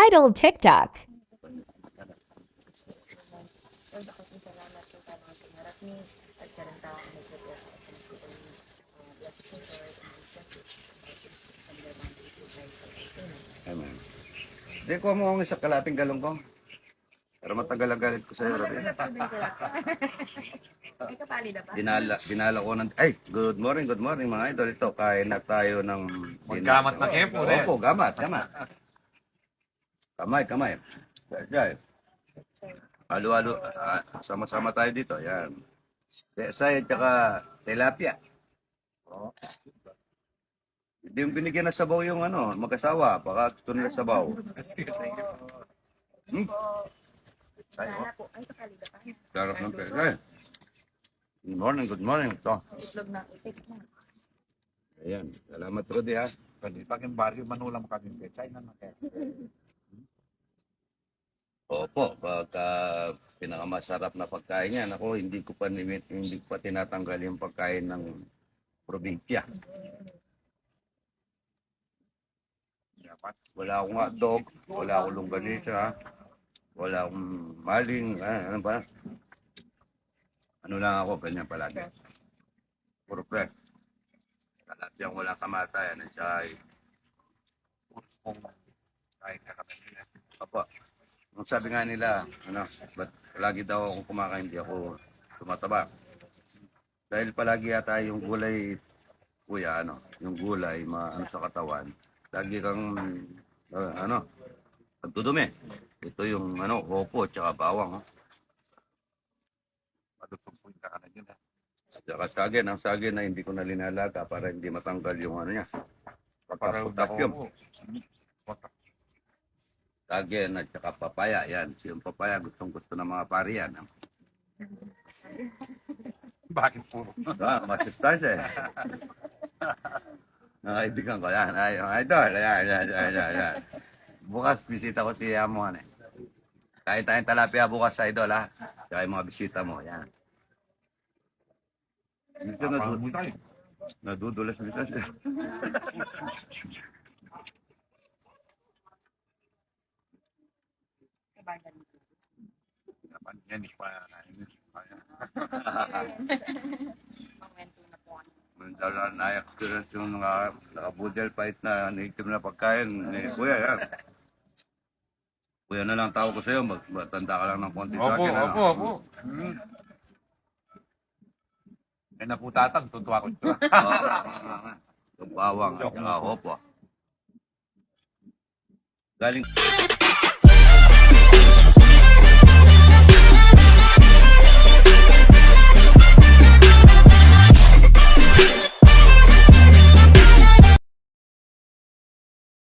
Idol TikTok. Salamat po sa mga pinarap ni at karang taong nagsabi ako blessings ng Lord and sa Amen. Di ko mo ang isa kalating galong ko. Pero matagal ang galit ko sa'yo, Rabi. May kapali na pa. Dinala ko ng... Ay, good morning mga idol. Ito, kain na tayo ng... Maggamat na kayo po, eh. Opo, gamat. Kamay. Jai. Halo-halo. Sama-sama tayo dito. Yan. Desay at saka tilapia. Hindi yung binigyan ng sabaw yung mag-asawa. Baka gusto nila sabaw. Sana po. Ay, kapali na pa. Sarap ng pera. Good morning. Ito. Itlog na itik na. Ayan. Salamat, Rudy, ha. Pag yung baryo, manulang kami pechay na nakaya. Opo, pagka pinakamasarap na pagkain yan, ako hindi ko pa tinatanggal yung pagkain ng probinsya. Wala akong hotdog, wala akong longganisa, wala akong maling, ano ba? Ano lang ako, ganyan palagi. Puro fresh. Kalapyang walang kamatayan, at saka Puros kong kain ka kami nila. Apa, ang sabi nga nila, ba't lagi daw akong kumakain, hindi ako tumataba. Dahil palagi yata yung gulay, kuya, yung gulay, maano sa katawan, lagi kang, pagdudumi. Ito yung, opo, tsaka bawang, Madutong po yung kakanan yun, ha. Tsaka sagin, ang sagin na hindi ko na linalaga para hindi matanggal yung niya. Para Potassium. Sagin at saka papaya, yan. Yung papaya, gustong-gusto ng mga pari yan. Bakit puro? Masustansya eh. Nakaibigan ko yan. Ay, idol. Yan. Bukas, bisita ko si Amuan eh. Kain tayong talapia bukas sa idol ha. Kaya yung mga bisita mo, yan. Dito nadudulas dito siya. Naman yan, Pangwento na po. Mandala na experience yung naka-budel fight na native na pagkain. Kuya, yan. Kuya na lang tawag ko sa'yo. Matanda ka lang ng konti sa akin. Opo. Yan na po tatang, tuntua ko ito. Bawang at saka opo. Galing...